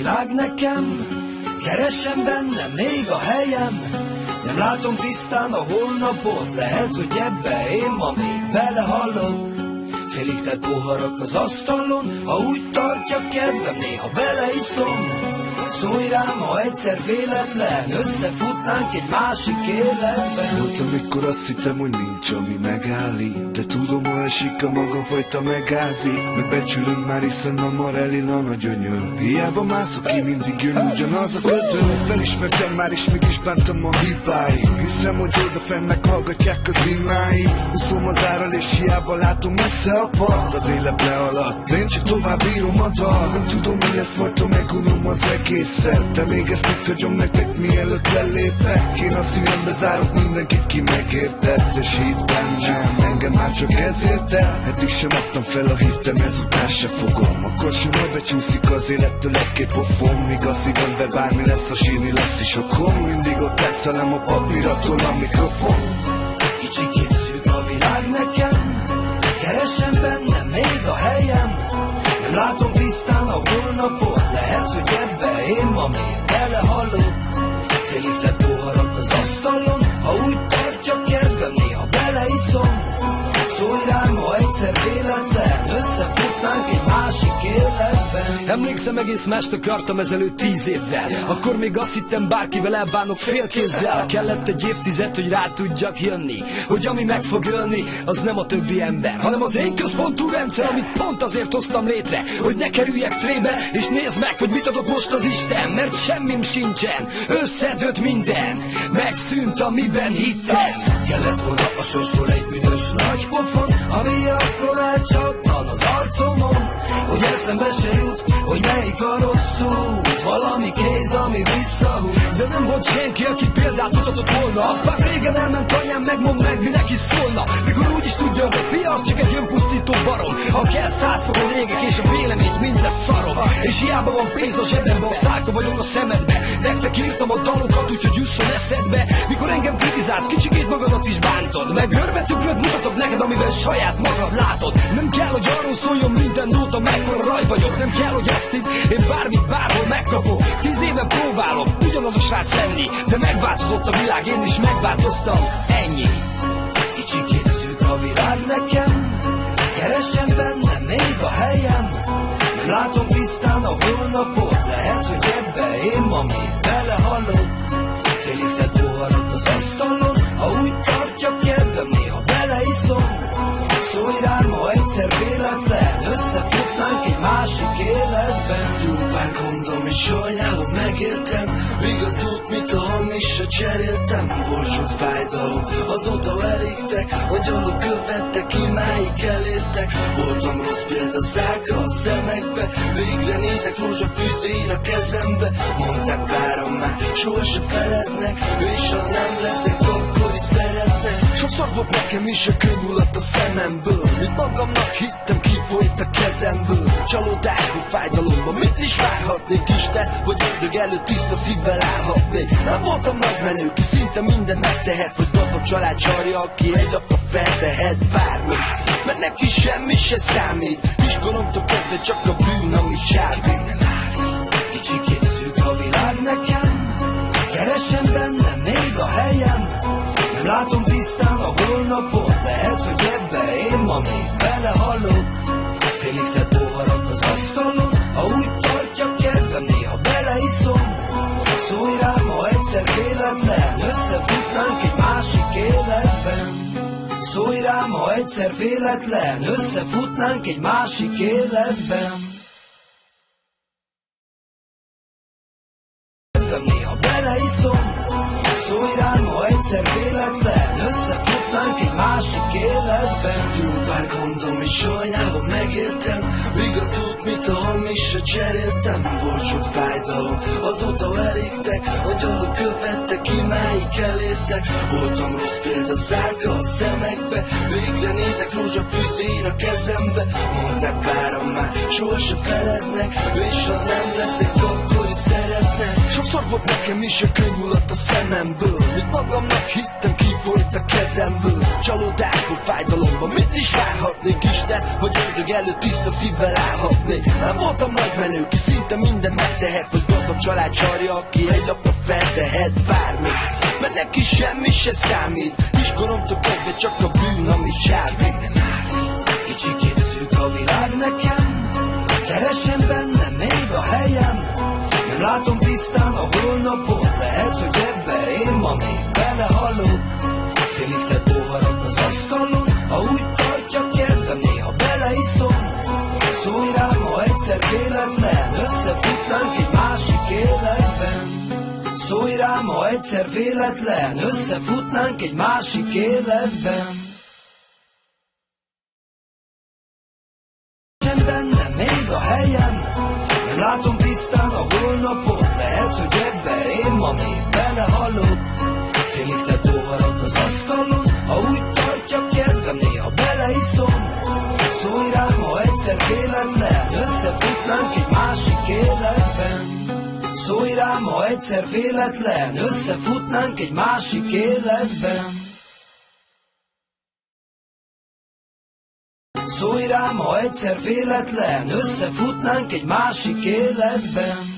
világ nekem, keresem benne még a helyem. Nem látom tisztán a holnapot, lehet, hogy ebbe én ma még belehallok. Félig tett poharak az asztalon, ha úgy tartja kedvem, néha beleiszom. Szólj rám, ha egyszer véletlen összefutnánk egy másik életben. Volt, amikor azt hittem, hogy nincs, ami megállít, de tudom, ha esik a maga fajta megázik. Megbecsülöm már, hiszen hamar elillan a gyönyör. Hiába mászok ki, mindig jön ugyanaz a kötő. Felismertem már, és mégis bántam a hibáim. Hiszem, hogy odafenn meghallgatják az imáim. Úszom az árral, és hiába látom messze a part. Az élet lealadt, én csak tovább írom a dal. Nem tudom, mi lesz, majd ha megunom az egészet, de még ezt itt hagyom nektek, mielőtt lelépek. Én a szívembe zárok mindenkit, ki megértett, és hidd bennem, engem már csak ez érte. Eddig sem adtam fel a hittem, ezután se fogom. Akkor sem majd becsúszik az élettől egy-két pofon, míg a szívembe bármi lesz, a sírni lesz is okom. Mindig ott lesz velem a papíraton a mikrofon. Kicsikét szűk a világ nekem, keresem benne még a helyem. Nem látom tisztán a holnapot, lehet, hogy ebbe én ma még belehallok. Félig tett poharak az asztalon, ha úgy tartja kedvem, néha beleiszom. Szólj rám, ha egyszer véletlen összefutnánk egy másik életben. Emlékszem, egész mást akartam ezelőtt 10 évvel. Akkor még azt hittem, bárkivel elbánok félkézzel. Kellett egy évtized, hogy rá tudjak jönni, hogy ami meg fog ölni, az nem a többi ember, hanem az én központú rendszer, amit pont azért hoztam létre, hogy ne kerüljek trébe, és nézd meg, hogy mit adott most az Isten. Mert semmim sincsen, összedőlt minden, megszűnt, amiben hittem. Kellett volna a sorstól egy büdös nagy pofon, ami akkor elcsattan az arcomon, hogy eszembe se jut, hogy melyik a rossz út. Valami kéz, ami visszahúz. De nem volt senki, aki példát mutatott volna. Apám régen elment, anyám megmond meg, mi neki szólna. Mikor úgy is tudja, hogy fia, az csak egy önpusztító barom. Ha kell 100 fokon égek, és a véleményt mind lesz szarom. És hiába van pénz a zsebembe, a szálka vagyok a szemedbe. Nektek írtam a dalokat, úgyhogy jusson eszedbe. Mikor engem kritizálsz, kicsikét magadat is bántod, meg görbetükröt mutatok neked, amivel saját magad látod. Nem kell, hogy arról szóljon minden nóta, mekkora raj vagyok. Nem kell, hogy azt hidd, én bármit bárhol megkapok. 10 éve próbálom ugyanaz a srác lenni, de megváltozott a világ, én is megváltoztam, ennyi. Kicsikét szűk a világ nekem, keresem benne még a helyem. Nem látom tisztán a holnapot, lehet, hogy ebbe én ma még belehallok. Félig tett poharak az asztalon, ha úgy tartja kedvem, néha beleiszom. Szólj rám, ha egyszer véletlen összefutnánk egy másik életben. Jó pár gondom, és sajnálom, megéltem. Igaz út, mit ahol is se cseréltem. Volt sok fájdalom, azóta elégtek. Angyalok követtek, imáig elértek. Voltam rossz példa, szága a szemekbe. Végre nézek, rózsafűzér a kezembe. Mondták páran már, soha se felednek. És ha nem leszek, akkor is szeretnek. Sokszor volt nekem is a könyvulat a szememből. Mint magamnak hittem, kifolyt a kezemből. Csalódásból, fájdalomban, mit is várhatnék Isten, hogy ördög előtt tiszta szívvel állhatnék. Nem voltam nagy menő, ki szinte mindent megtehet, vagy gazdag család zsarja, aki egy lapra feltehet bármit. Mert neki semmi se számít, kiskoromtól kezdve csak a bűn, ami csábít. Kicsikét szűk a világ nekem, keresem benne még a helyem. Nem látom tisztán a holnapot, lehet, hogy ebbe én ma még belehallok. Félig tett poharak az asztalon, ha úgy tartja kedvem, néha beleiszom. Szólj rám, ha egyszer véletlen összefutnánk egy másik életben. Szólj rám, ha egyszer véletlen összefutnánk egy másik életben. Néha beleiszom. Szólj rám, ha egyszer véletlen összefutnánk egy másik életben. Jó pár gondom, és sajnálom, megéltem. Igaz út, mit ahol is se cseréltem. Volt sok fájdalom, azóta elégtek. Angyalok követtek, imáig elértek. Voltam rossz példa, szárka a szemekbe. Végre nézek, rózsafűzér a kezembe. Mondták páran már, soha se felednek. És ha nem leszek, akkor is szeretnek. Sokszor volt nekem is a könyvulat a szememből. Mint magamnak hittem, kifolyt a kezemből. kezemből. Csalódásból, fájdalomban, mit is várhatnék Isten, hogy ördög előtt tiszta szívvel állhatnék. Már voltam nagy menő, ki szinte mindent megtehet, vagy gazdag család csarja, aki egy lapra feltehet bármit, mert neki semmi se számít. Kiskoromtól kezdve csak a bűn, ami csábít. Kicsikét szűk a világ nekem, keresem benne még a helyem. Nem látom tisztán a holnapot, lehet, hogy ebbe én ma még belehalok. Félig tett poharak az asztalon, ha úgy tartja kedvem, néha beleiszom. Szólj rám, ha egyszer véletlen összefutnánk egy másik életben. Szólj rám, ha egyszer véletlen összefutnánk egy másik életben. Benne még a helyem, nem látom tisztán a holnapot, lehet, hogy ebbe én ma még belehalok. Félig tett poharak az asztalon, ha úgy tartja kedvem, néha beleiszom. Szólj rám, ha egyszer véletlen összefutnánk egy másik életben. Szólj rám, ha egyszer véletlen összefutnánk egy másik életben. Szólj rám, ha egyszer véletlen összefutnánk egy másik életben.